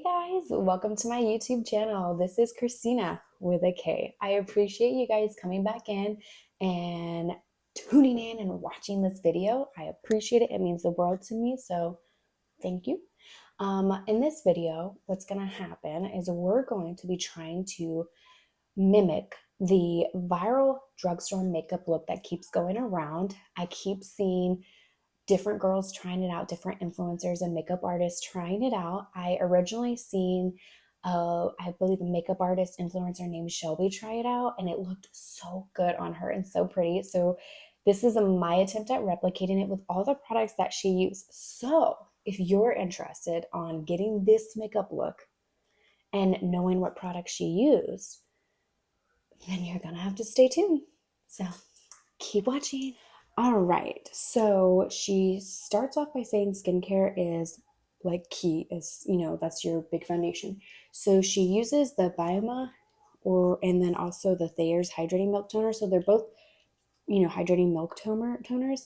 guys, welcome to my YouTube channel. This is Christina with a K. I appreciate you guys coming back in and tuning in and watching this video. I appreciate it. It means the world to me, so thank you. In this video, what's going to happen is we're going to be trying to mimic the viral drugstore makeup look that keeps going around. I keep seeing different girls trying it out, different influencers and makeup artists trying it out. I originally seen, I believe, a makeup artist influencer named Shelby try it out, and it looked so good on her and so pretty. So this is my attempt at replicating it with all the products that she used. So if you're interested on getting this makeup look and knowing what products she used, then you're gonna have to stay tuned. So keep watching. All right, so she starts off by saying skincare is like key, is, that's your big foundation. So she uses the Bioma and then also the Thayers hydrating milk toner. So they're both, hydrating milk toners.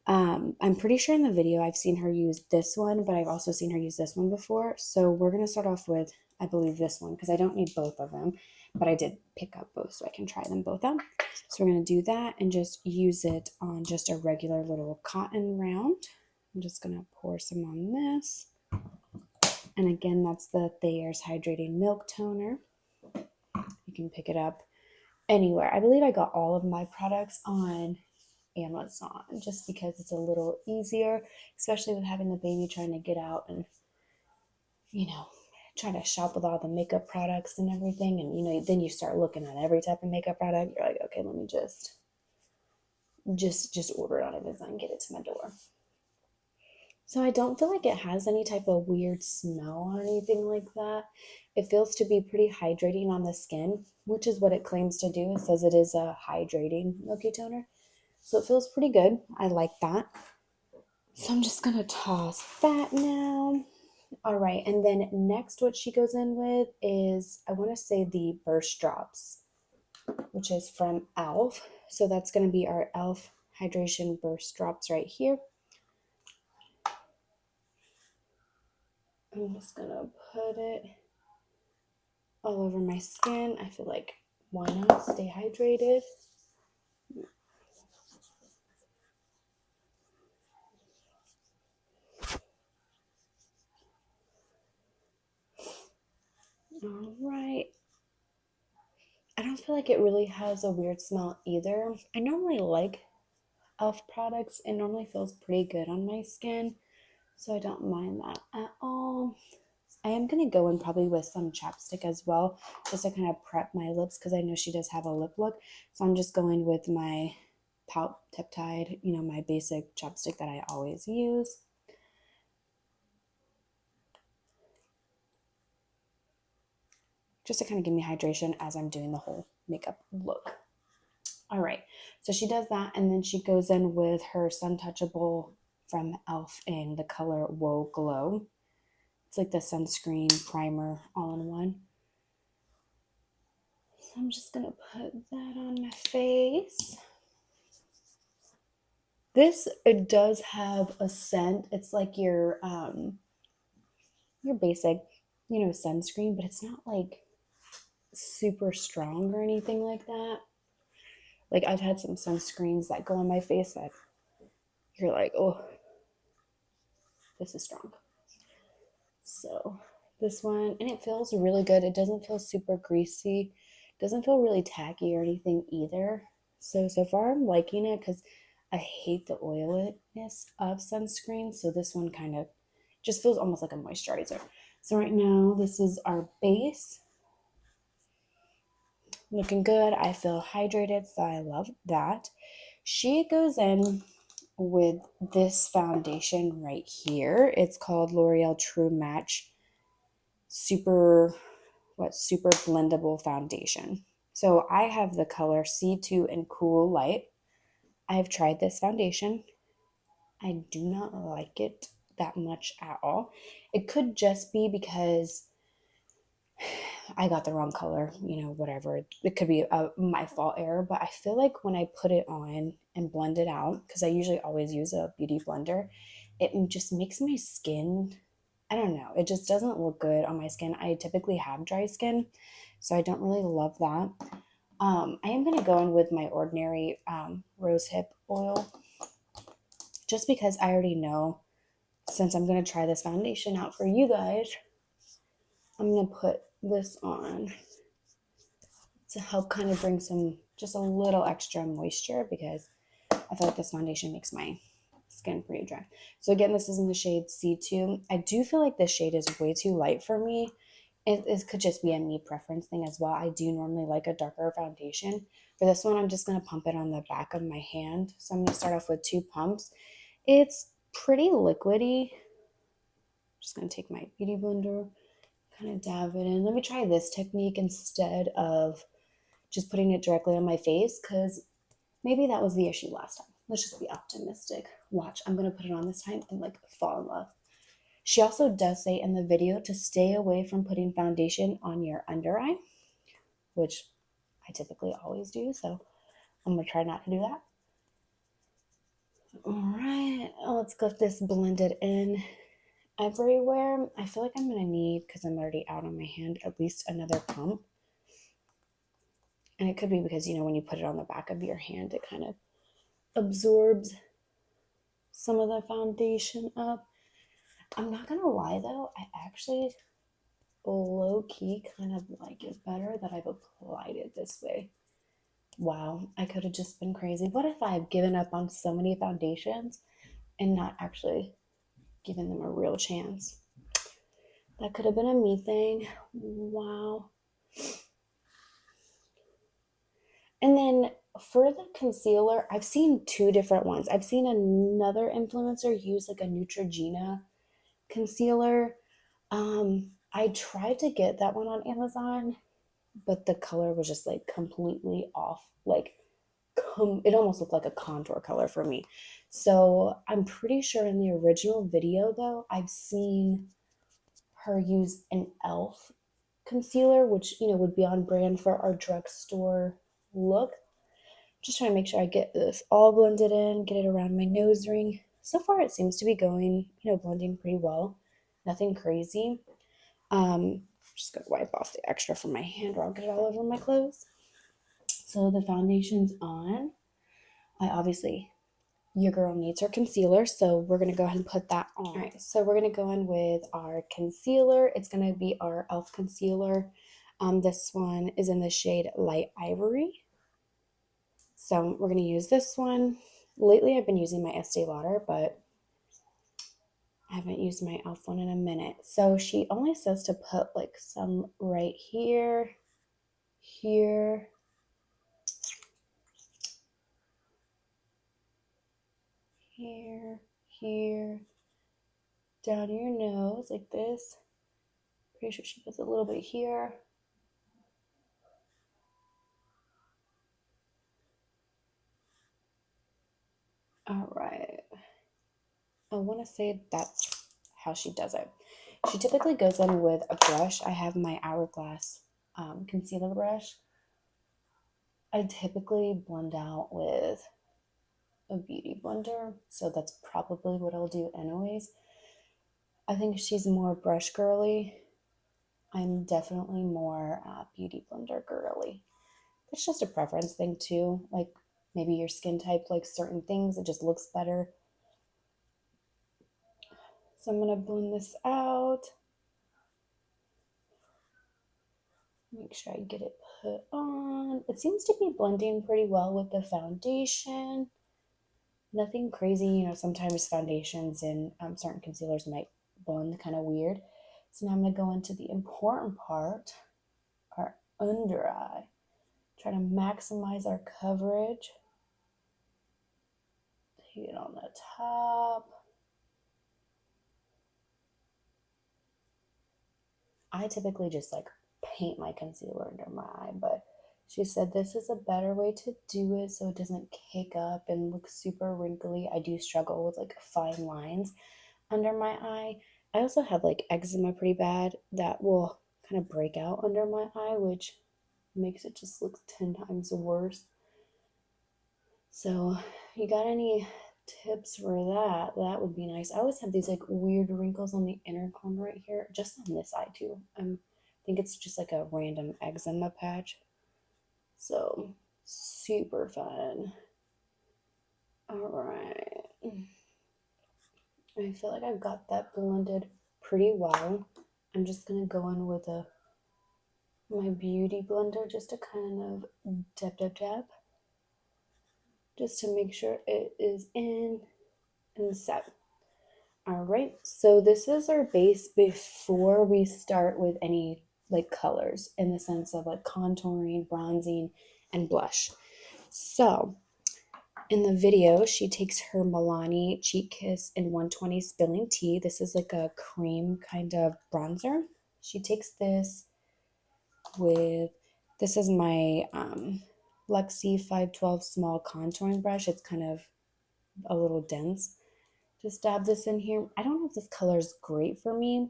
I'm pretty sure in the video I've seen her use this one, but I've also seen her use this one before. So we're going to start off with, I believe, this one because I don't need both of them, but I did pick up both so I can try them both out. So we're going to do that and just use it on just a regular little cotton round. I'm just going to pour some on this. And again, that's the Thayers Hydrating Milk Toner. You can pick it up anywhere. I believe I got all of my products on Amazon just because it's a little easier, especially with having the baby trying to get out and, try to shop with all the makeup products and everything. And, then you start looking at every type of makeup product. You're like, okay, let me just order it on Amazon and get it to my door. So I don't feel like it has any type of weird smell or anything like that. It feels to be pretty hydrating on the skin, which is what it claims to do. It says it is a hydrating milky toner. So it feels pretty good. I like that. So I'm just going to toss that now. All right. And then next what she goes in with is, I want to say the Burst Drops, which is from e.l.f. So that's going to be our e.l.f. Hydration Burst Drops right here. I'm just going to put it all over my skin. I feel like, why not stay hydrated? All right. I don't feel like it really has a weird smell either. I normally like e.l.f. products. It normally feels pretty good on my skin, so I don't mind that at all. I am going to go in probably with some chapstick as well, just to kind of prep my lips, because I know she does have a lip look. So I'm just going with my Pout Peptide, my basic chapstick that I always use. Just to kind of give me hydration as I'm doing the whole makeup look. All right, so she does that, and then she goes in with her Untouchable from e.l.f. in the color Woe Glow. It's like the sunscreen primer all in one. So I'm just going to put that on my face. It does have a scent. It's like your basic, sunscreen, but it's not like super strong or anything like that. Like, I've had some sunscreens that go on my face that you're like, oh, this is strong. So this one, and it feels really good. It doesn't feel super greasy. It doesn't feel really tacky or anything either. So far I'm liking it because I hate the oiliness of sunscreen. So this one kind of just feels almost like a moisturizer. So right now, this is our base. Looking good. I feel hydrated, so I love that. She goes in with this foundation right here. It's called L'Oreal True Match Super Blendable Foundation. So I have the color C2 and Cool Light. I've tried this foundation. I do not like it that much at all. It could just be because I got the wrong color, whatever. It could be my fault error, but I feel like when I put it on and blend it out, because I usually always use a beauty blender, it just makes my skin I don't know, it just doesn't look good on my skin. I typically have dry skin, so I don't really love that. I am going to go in with my ordinary rosehip oil, just because I already know, since I'm going to try this foundation out for you guys, I'm going to put this on to help kind of bring some, just a little extra moisture, because I feel like this foundation makes my skin pretty dry. So again, this is in the shade C2. I do feel like this shade is way too light for me. It could just be a me preference thing as well. I do normally like a darker foundation. For this one, I'm just going to pump it on the back of my hand. So I'm going to start off with 2 pumps. It's pretty liquidy. Just going to take my beauty blender, kind of dab it in. Let me try this technique instead of just putting it directly on my face, because maybe that was the issue last time. Let's just be optimistic. Watch, I'm going to put it on this time and like fall in love. She also does say in the video to stay away from putting foundation on your under eye, which I typically always do, so I'm going to try not to do that. All right, let's get this blended in everywhere. I feel like I'm going to need, because I'm already out on my hand, at least another pump. And it could be because, you know, when you put it on the back of your hand, it kind of absorbs some of the foundation up. I'm not going to lie though, I actually low-key kind of like it better that I've applied it this way. Wow, I could have just been crazy. What if I've given up on so many foundations and not actually given them a real chance? That could have been a me thing. Wow. And then for the concealer, I've seen 2 different ones. I've seen another influencer use like a Neutrogena concealer. I tried to get that one on Amazon, but the color was just like completely off. Like it almost looked like a contour color for me. So I'm pretty sure in the original video though, I've seen her use an e.l.f. concealer, which, you know, would be on brand for our drugstore look. Just trying to make sure I get this all blended in, get it around my nose ring. So far it seems to be going, you know, blending pretty well. Nothing crazy. Just gonna wipe off the extra from my hand or I'll get it all over my clothes. So the foundation's on. Your girl needs her concealer, so we're gonna go ahead and put that on. All right, so we're gonna go in with our concealer. It's gonna be our e.l.f. concealer. This one is in the shade Light Ivory. So we're gonna use this one. Lately, I've been using my Estee Lauder, but I haven't used my e.l.f. one in a minute. So she only says to put like some right here, here, here, down your nose like this. Pretty sure she puts a little bit here. All right. I want to say that's how she does it. She typically goes in with a brush. I have my Hourglass concealer brush. I typically blend out with a beauty blender, so that's probably what I'll do anyways. I think she's more brush girly. I'm definitely more beauty blender girly. It's just a preference thing too. Like maybe your skin type likes certain things, it just looks better. So I'm gonna blend this out. Make sure I get it put on. It seems to be blending pretty well with the foundation. Nothing crazy, you know, sometimes foundations and certain concealers might blend kind of weird. So now I'm going to go into the important part, our under eye. Try to maximize our coverage. Take it on the top. I typically just like paint my concealer under my eye, but she said this is a better way to do it so it doesn't cake up and look super wrinkly. I do struggle with like fine lines under my eye. I also have like eczema pretty bad that will kind of break out under my eye, which makes it just look 10 times worse. So, you got any tips for that, that would be nice. I always have these like weird wrinkles on the inner corner right here, just on this side too. I think it's just like a random eczema patch. So super fun. All right. I feel like I've got that blended pretty well. I'm just gonna go in with my beauty blender just to kind of dab, just to make sure it is in and set. All right, so this is our base before we start with any like colors in the sense of like contouring, bronzing, and blush. So in the video, she takes her Milani Cheek Kiss in 120 Spilling Tea. This is like a cream kind of bronzer. She takes this with, this is my Luxie 512 small contouring brush. It's kind of a little dense. Just dab this in here. I don't know if this color is great for me,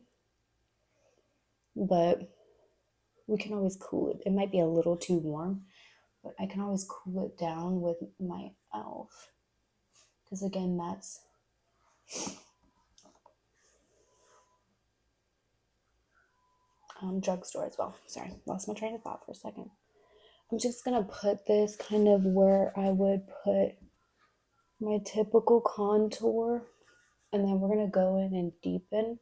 but we can always cool it. It might be a little too warm, but I can always cool it down with my e.l.f. Because again, that's Drugstore as well. Sorry, lost my train of thought for a second. I'm just gonna put this kind of where I would put my typical contour, and then we're gonna go in and deepen.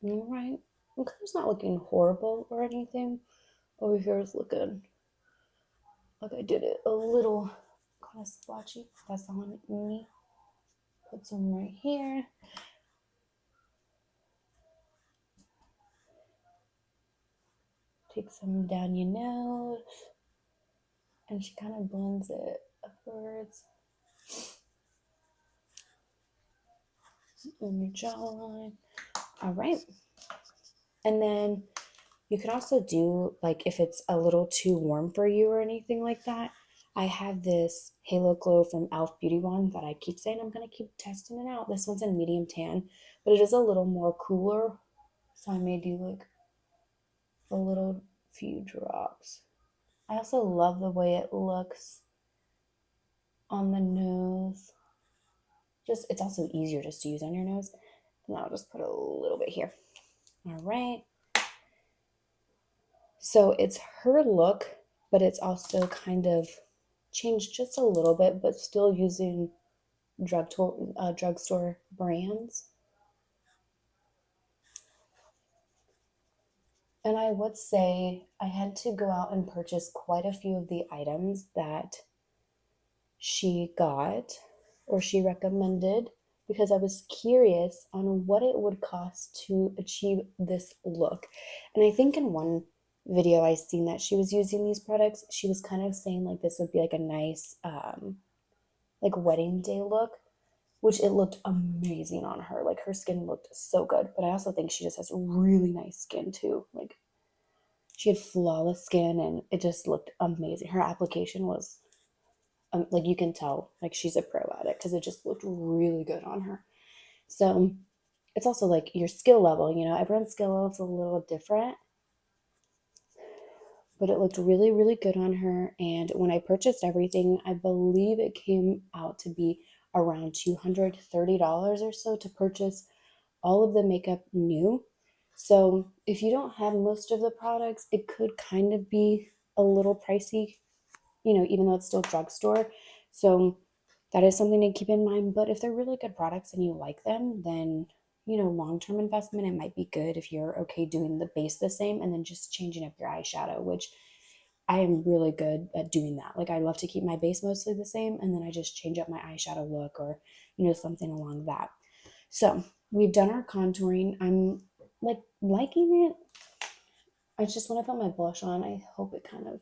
All right, the color's not looking horrible or anything. Over here is looking like I did it a little kind of splotchy. That's on me. Put some right here. Take some down your nose. And she kind of blends it upwards. On your jawline. All right. And then you can also do, like, if it's a little too warm for you or anything like that, I have this Halo Glow from e.l.f. Beauty Wand that I keep saying I'm going to keep testing it out. This one's in medium tan, but it is a little more cooler. So I may do, like, a little few drops. I also love the way it looks on the nose. Just, it's also easier just to use on your nose. And I'll just put a little bit here. All right. So it's her look, but it's also kind of changed just a little bit, but still using drugstore brands. And I would say I had to go out and purchase quite a few of the items that she got or she recommended because I was curious on what it would cost to achieve this look. And I think in one video I seen that she was using these products, she was kind of saying like this would be like a nice like wedding day look, which it looked amazing on her. Like her skin looked so good, but I also think she just has really nice skin too. Like she had flawless skin and it just looked amazing. Her application was like you can tell like she's a pro at it because it just looked really good on her. So it's also like your skill level, you know, everyone's skill level is a little different, but it looked really, really good on her. And when I purchased everything, I believe it came out to be around $230 or so to purchase all of the makeup new. So if you don't have most of the products, it could kind of be a little pricey, you know, even though it's still drugstore. So that is something to keep in mind. But if they're really good products and you like them, then, you know, long-term investment, it might be good if you're okay doing the base the same and then just changing up your eyeshadow, which I am really good at doing that. Like I love to keep my base mostly the same and then I just change up my eyeshadow look or, you know, something along that. So we've done our contouring. I'm like liking it. I just want to put my blush on. I hope it kind of,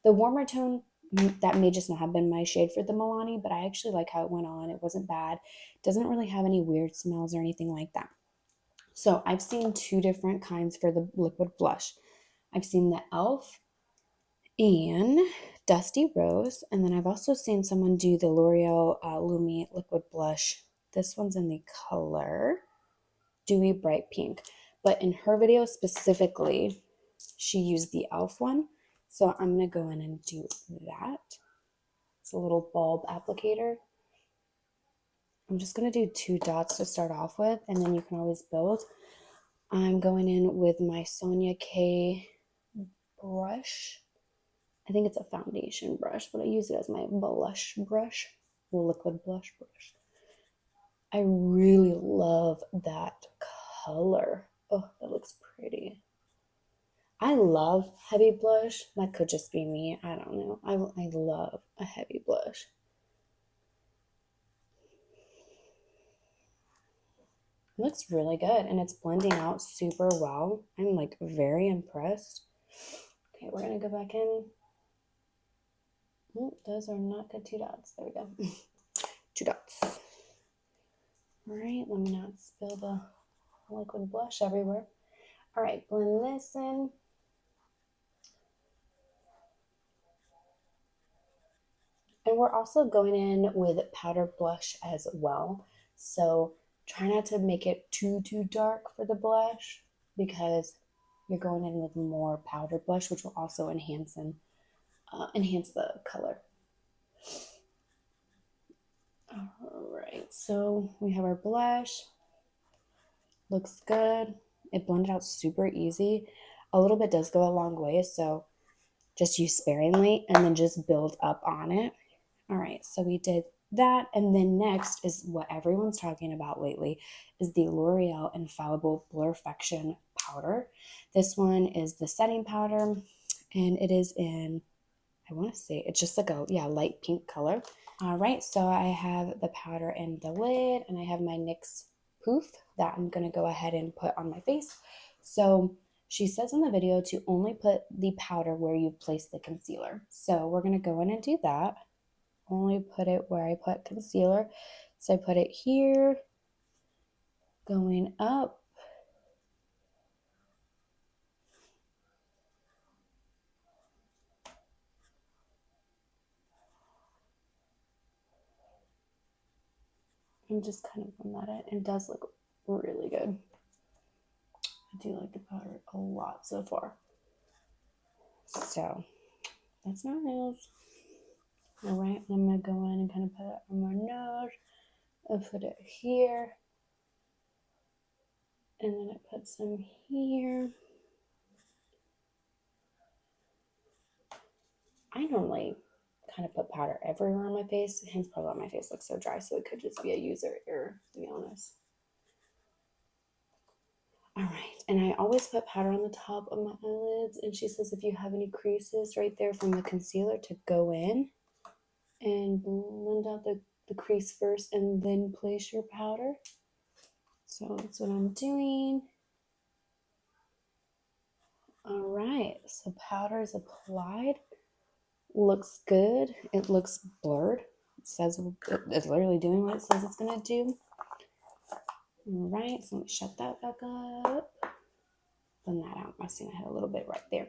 the warmer tone, that may just not have been my shade for the Milani, but I actually like how it went on. It wasn't bad. It doesn't really have any weird smells or anything like that. So I've seen two different kinds for the liquid blush. I've seen the e.l.f. and Dusty Rose, and then I've also seen someone do the L'Oreal Lumi liquid blush. This one's in the color Dewy Bright Pink. But in her video specifically, she used the e.l.f. one. So I'm going to go in and do that. It's a little bulb applicator. I'm just going to do 2 dots to start off with, and then you can always build. I'm going in with my Sonia K brush. I think it's a foundation brush, but I use it as my blush brush, liquid blush brush. I really love that color. Oh, that looks pretty. I love heavy blush. That could just be me. I don't know. I love a heavy blush. It looks really good, and it's blending out super well. I'm like very impressed. Okay, we're gonna go back in. Oh, those are not good 2 dots. There we go. 2 dots. All right, let me not spill the liquid blush everywhere. All right, blend this in. And we're also going in with powder blush as well. So try not to make it too dark for the blush, because you're going in with more powder blush, which will also enhance the color. All right, so we have our blush. Looks good. It blended out super easy. A little bit does go a long way, so just use sparingly and then just build up on it. All right, so we did that, and then next is what everyone's talking about lately, is the L'Oreal Infallible Blurfection powder. This one is the setting powder, and it is in, I want to say it's just like a light pink color. All right, so I have the powder in the lid, and I have my NYX poof that I'm gonna go ahead and put on my face. So she says in the video to only put the powder where you place the concealer. So we're gonna go in and do that. Only put it where I put concealer. So I put it here, going up. And just kind of run that in. It does look really good. I do like the powder a lot so far. So that's nice. All right, I'm gonna go in and kind of put it on my nose. I put it here, and then I put some here. I normally kind of put powder everywhere on my face, hence probably why my face looks so dry, so it could just be a user error, to be honest. All right, and I always put powder on the top of my eyelids, and she says if you have any creases right there from the concealer to go in and blend out the crease first and then place your powder. So that's what I'm doing. All right, so powder is applied. Looks good. It looks blurred. It says it's literally doing what it says it's gonna do. All right, so let me shut that back up. Blend that out. I see I had a little bit right there.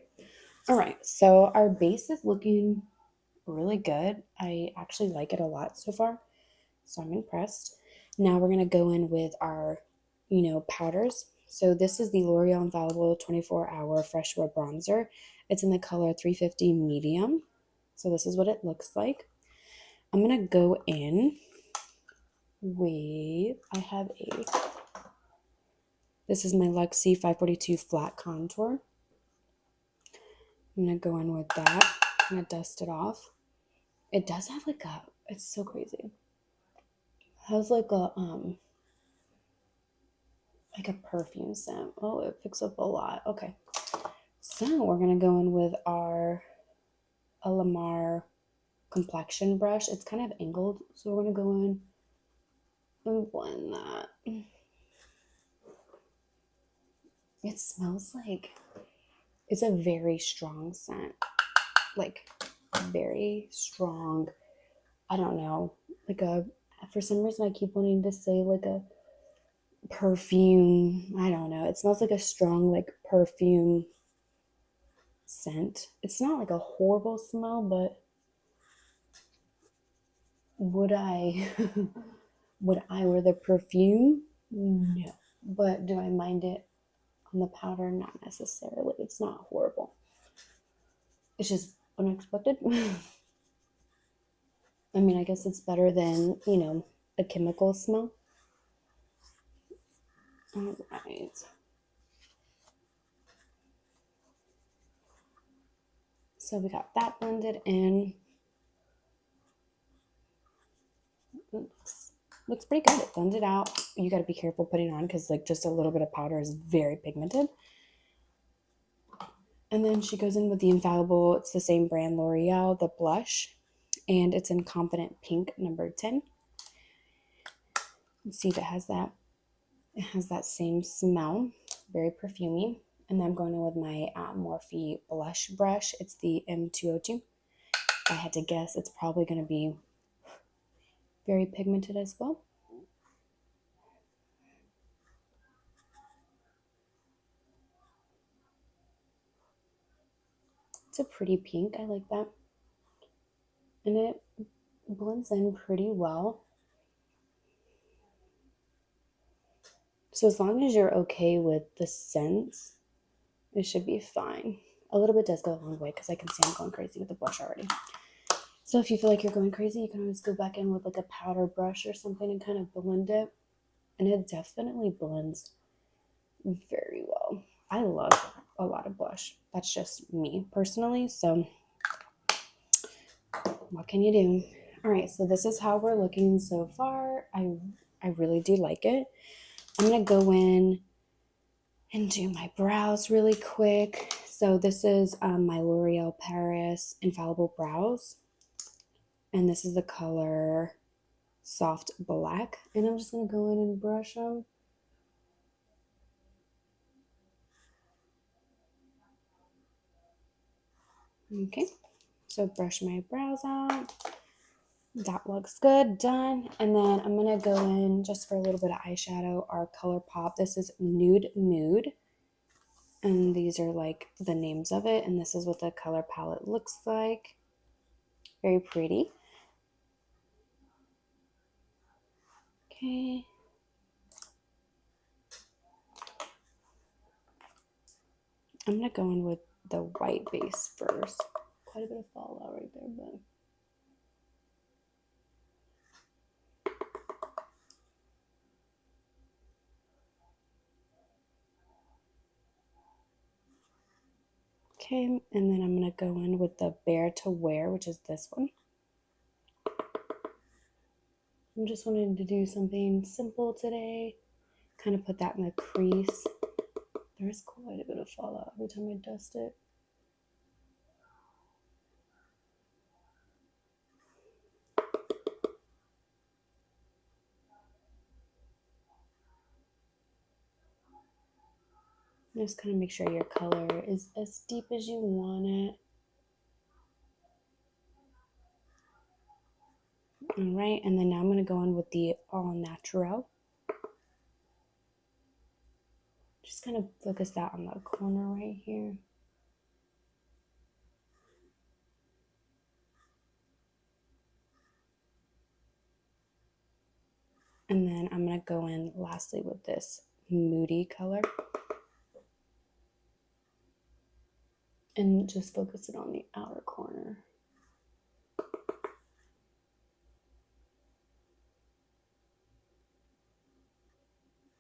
All right, so our base is looking really good. I actually like it a lot so far, so I'm impressed. Now we're gonna go in with our, powders. So this is the L'Oreal Infallible 24-Hour Fresh Wear Bronzer. It's in the color 350 Medium. So this is what it looks like. I'm gonna go in with, this is my Luxie 542 Flat Contour. I'm gonna go in with that. I'm gonna dust it off. It does have it's so crazy. It has like a perfume scent. Oh, it picks up a lot. Okay. So we're gonna go in with our Alamar complexion brush. It's kind of angled, so we're gonna go in and blend that. It smells like it's a very strong scent. Like very strong. I don't know. For some reason I keep wanting to say like a perfume. I don't know. It smells like a strong perfume scent. It's not like a horrible smell, but would I would I wear the perfume? No. But do I mind it On the powder, not necessarily. It's not horrible. It's just unexpected. I mean, I guess it's better than, you know, a chemical smell. All right. So we got that blended in. Looks pretty good. It blended out. You got to be careful putting it on because like just a little bit of powder is very pigmented. And then she goes in with the Infallible. It's the same brand, L'Oreal, the blush. And it's in Confident Pink, number 10. Let's see if it has that. It has that same smell. Very perfumey. And then I'm going in with my Morphe blush brush. It's the M202. If I had to guess, it's probably going to be very pigmented as well. It's a pretty pink. I like that. And it blends in pretty well. So as long as you're okay with the scents, it should be fine. A little bit does go a long way because I can see I'm going crazy with the blush already. So if you feel like you're going crazy, you can always go back in with like a powder brush or something and kind of blend it. And it definitely blends very well. I love a lot of blush. That's just me personally. So what can you do? All right, so this is how we're looking so far. I really do like it. I'm going to go in and do my brows really quick. So this is my L'Oreal Paris Infallible Brows. And this is the color Soft Black. And I'm just going to go in and brush them. Okay, so brush my brows out. That looks good, done. And then I'm going to go in just for a little bit of eyeshadow, our Colorpop. This is Nude. And these are like the names of it. And this is what the color palette looks like. Very pretty. Okay. I'm going to go in with the white base first. Quite a bit of fallout right there, but... Okay, and then I'm going to go in with the Bare to Wear, which is this one. I'm just wanting to do something simple today. Kind of put that in the crease. There's quite a bit of fallout every time I dust it. Just kind of make sure your color is as deep as you want it. All right, and then now I'm going to go in with the All Natural. Just kind of focus that on the corner right here. And then I'm going to go in lastly with this Moody color. And just focus it on the outer corner.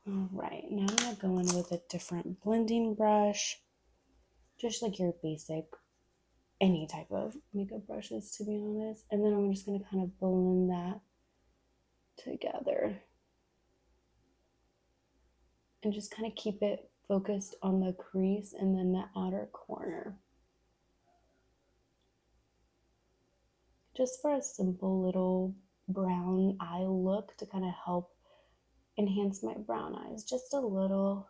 All right, now I'm going to go in with a different blending brush. Just like your basic, any type of makeup brushes, to be honest. And then I'm just going to kind of blend that together. And just kind of keep it focused on the crease and then the outer corner. Just for a simple little brown eye look to kind of help enhance my brown eyes just a little.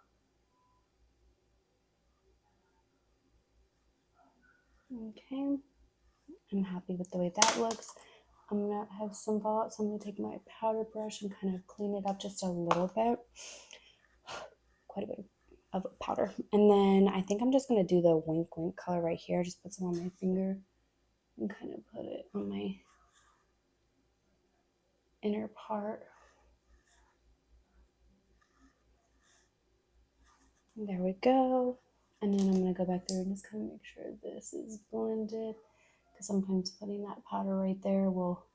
Okay, I'm happy with the way that looks. I'm gonna have some fallout, so I'm gonna take my powder brush and kind of clean it up just a little bit. Quite a bit of powder. And then I think I'm just gonna do the Wink Wink color right here. Just put some on my finger and kind of put it on my inner part. There we go. And then I'm going to go back there and just kind of make sure this is blended, because sometimes putting that powder right there will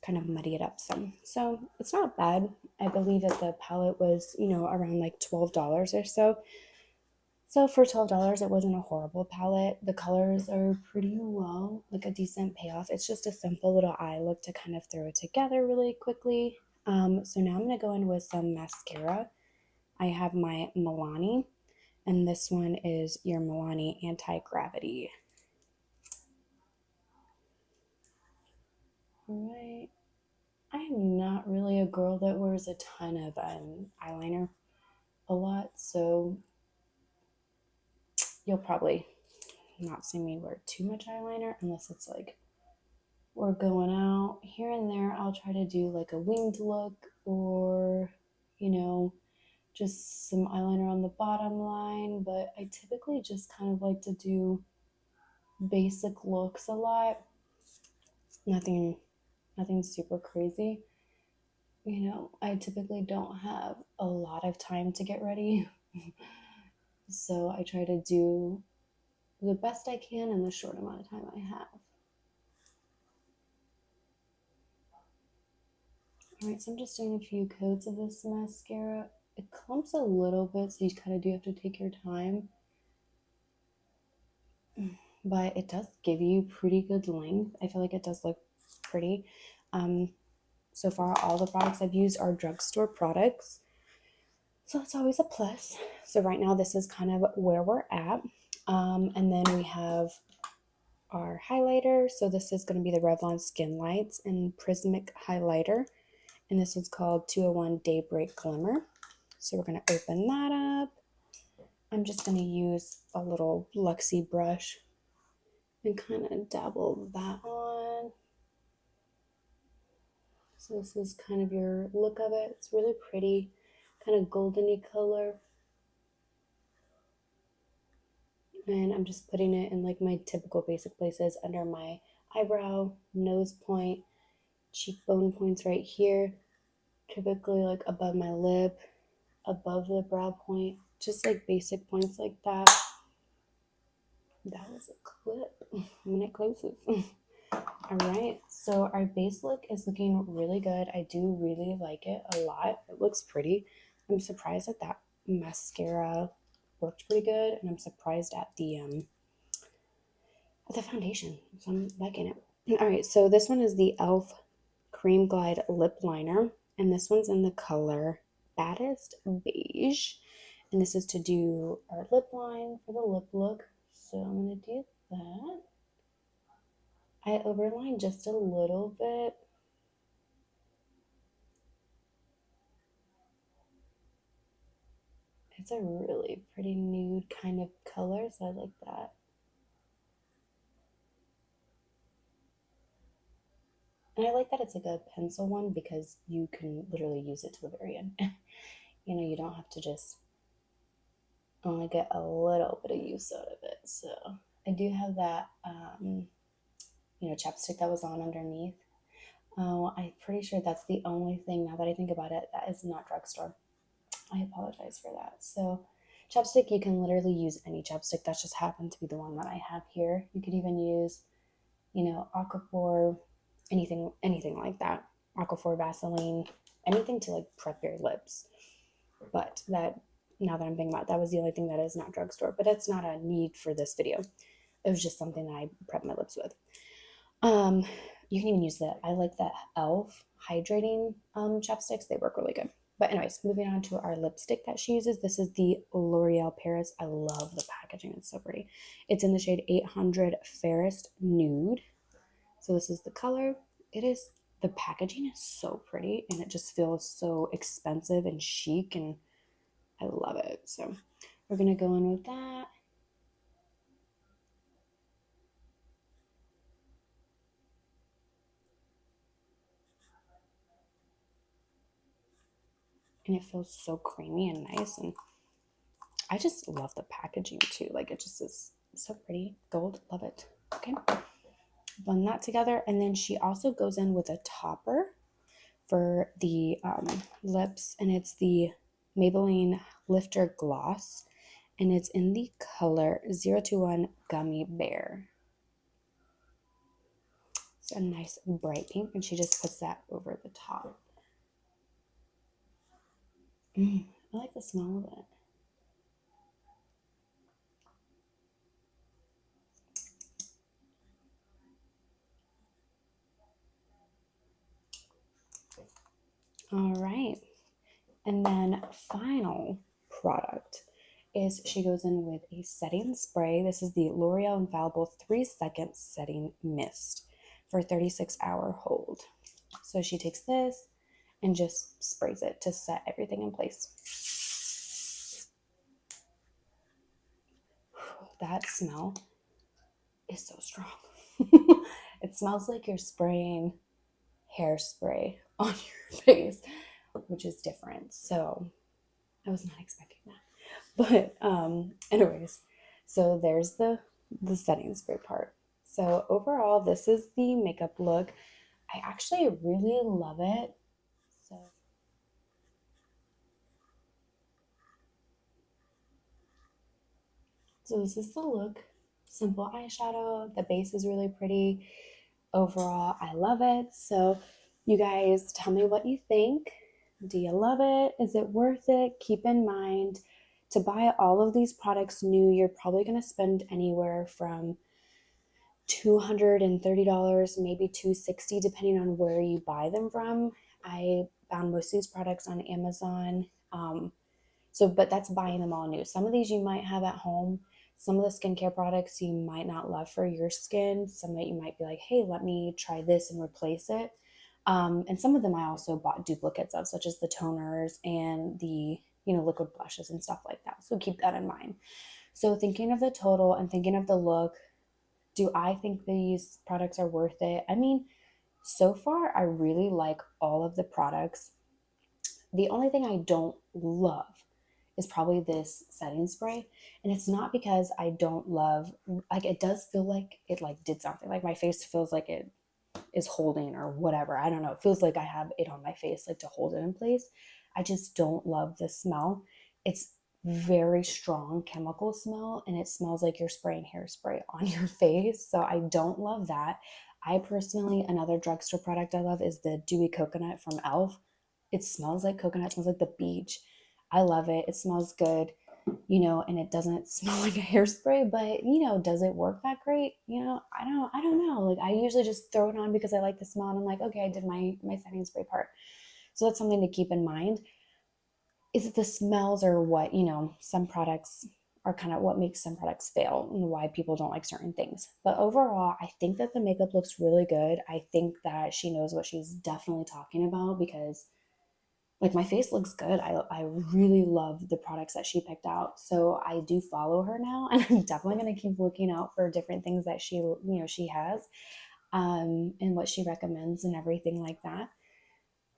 kind of muddy it up some. So it's not bad. I believe that the palette was, you know, around like $12 or so. So for $12, it wasn't a horrible palette. The colors are pretty well, like a decent payoff. It's just a simple little eye look to kind of throw it together really quickly. So now I'm going to go in with some mascara. I have my Milani, and this one is your Milani Anti-Gravity. All right. I am not really a girl that wears a ton of eyeliner a lot, so you'll probably not see me wear too much eyeliner unless it's like we're going out. Here and there I'll try to do like a winged look, or you know, just some eyeliner on the bottom line, but I typically just kind of like to do basic looks a lot. Nothing super crazy. You know, I typically don't have a lot of time to get ready. So I try to do the best I can in the short amount of time I have. All right, so I'm just doing a few coats of this mascara. It clumps a little bit, so you kind of do have to take your time. But it does give you pretty good length. I feel like it does look pretty. So far, all the products I've used are drugstore products, so that's always a plus. So right now, this is kind of where we're at. And then we have our highlighter. So this is going to be the Revlon Skin Lights and Prismatic Highlighter. And this one's called 201 Daybreak Glimmer. So we're going to open that up. I'm just going to use a little Luxie brush and kind of dabble that on. So this is kind of your look of it. It's really pretty, kind of goldeny color. And I'm just putting it in like my typical basic places under my eyebrow, nose point, cheekbone points right here, typically like above my lip, above the brow point, just like basic points like that. That was a clip when it closes. All right, so our base look is looking really good. I do really like it a lot. It looks pretty. I'm surprised that that mascara worked pretty good, and I'm surprised at the foundation. So I'm liking it. All right, so this one is the e.l.f. Cream Glide Lip Liner, and this one's in the color Baddest Beige, and this is to do our lip line for the lip look. So I'm going to do that. I overline just a little bit. It's a really pretty nude kind of color, so I like that. And I like that it's like a pencil one because you can literally use it to the very end. You know, you don't have to just only get a little bit of use out of it. So I do have that, you know, chapstick that was on underneath. Oh, I'm pretty sure that's the only thing, now that I think about it, that is not drugstore. I apologize for that. So chapstick, you can literally use any chapstick. That just happened to be the one that I have here. You could even use, you know, Aquaphor, anything like that. Aquaphor, Vaseline, anything to like prep your lips. But that, now that I'm thinking about it, that was the only thing that is not drugstore. But it's not a need for this video. It was just something that I prep my lips with. You can even use that. I like the e.l.f. hydrating chapsticks. They work really good. But anyways, moving on to our lipstick that she uses. This is the L'Oreal Paris. I love the packaging. It's so pretty. It's in the shade 800 Fairest Nude. So this is the color. It is, the packaging is so pretty, and it just feels so expensive and chic, and I love it. So we're going to go in with that. And it feels so creamy and nice, and I just love the packaging too. Like, it just is so pretty. Gold, love it. Okay, blend that together. And then she also goes in with a topper for the lips, and it's the Maybelline Lifter Gloss, and it's in the color 021 Gummy Bear. It's a nice bright pink, and she just puts that over the top. I like the smell of it. All right. And then final product is she goes in with a setting spray. This is the L'Oreal Infallible 3-second setting mist for 36-hour hold. So she takes this and just sprays it to set everything in place. That smell is so strong. It smells like you're spraying hairspray on your face, which is different. So I was not expecting that. But anyways, so there's the setting spray part. So overall, this is the makeup look. I actually really love it. So this is the look. Simple eyeshadow. The base is really pretty. Overall, I love it. So you guys tell me what you think. Do you love it? Is it worth it? Keep in mind, to buy all of these products new, you're probably going to spend anywhere from $230, maybe $260, depending on where you buy them from. I found most of these products on Amazon. But that's buying them all new. Some of these you might have at home. Some of the skincare products you might not love for your skin. Some that you might be like, hey, let me try this and replace it. And some of them I also bought duplicates of, such as the toners and the liquid blushes and stuff like that. So keep that in mind. So thinking of the total and thinking of the look, do I think these products are worth it? I mean, so far I really like all of the products. The only thing I don't love is probably this setting spray, and it's not because I don't love, like, it does feel like it like did something, like my face feels like it is holding or whatever. I don't know, it feels like I have it on my face, like, to hold it in place. I just don't love the smell. It's very strong chemical smell, and it smells like you're spraying hairspray on your face, so I don't love that. I personally, another drugstore product I love is the Dewy Coconut from Elf. It smells like coconut, it smells like the beach. I love it. It smells good, and it doesn't smell like a hairspray, but does it work that great? I don't know. Like, I usually just throw it on because I like the smell, and I'm like, okay, I did my setting spray part. So that's something to keep in mind. Is that the smells are what, some products are kind of what makes some products fail and why people don't like certain things. But overall, I think that the makeup looks really good. I think that she knows what she's definitely talking about, because like, my face looks good. I really love the products that she picked out. So I do follow her now, and I'm definitely going to keep looking out for different things that she has, and what she recommends and everything like that.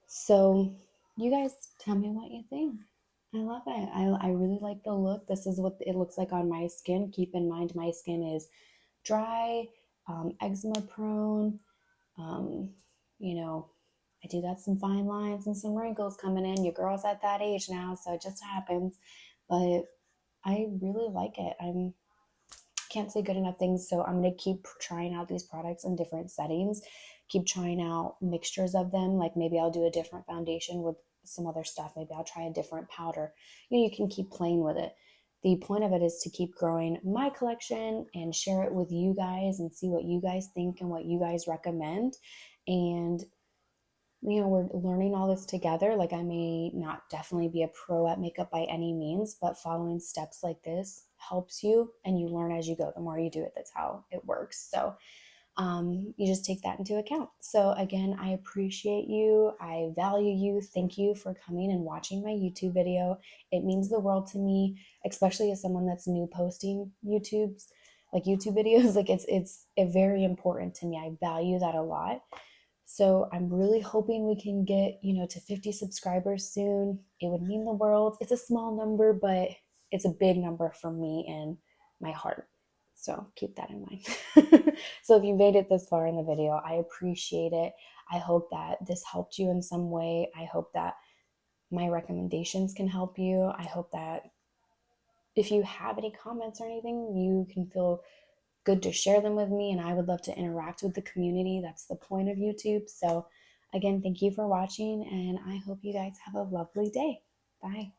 So you guys tell me what you think. I love it. I really like the look. This is what it looks like on my skin. Keep in mind, my skin is dry, eczema prone, um, you know, I do got some fine lines and some wrinkles coming in. Your girl's at that age now, so it just happens. But I really like it. I can't say good enough things, so I'm going to keep trying out these products in different settings, keep trying out mixtures of them. Like, maybe I'll do a different foundation with some other stuff. Maybe I'll try a different powder. You can keep playing with it. The point of it is to keep growing my collection and share it with you guys and see what you guys think and what you guys recommend. And we're learning all this together. Like, I may not definitely be a pro at makeup by any means, but following steps like this helps you, and you learn as you go. The more you do it, that's how it works. So you just take that into account. So again, I appreciate you. I value you. Thank you for coming and watching my YouTube video. It means the world to me, especially as someone that's new posting YouTube videos. Like, it's very important to me. I value that a lot. So I'm really hoping we can get, to 50 subscribers soon. It would mean the world. It's a small number, but it's a big number for me and my heart. So keep that in mind. So if you made it this far in the video, I appreciate it. I hope that this helped you in some way. I hope that my recommendations can help you. I hope that if you have any comments or anything, you can feel good to share them with me, and I would love to interact with the community. That's the point of YouTube. So again, thank you for watching, and I hope you guys have a lovely day. Bye.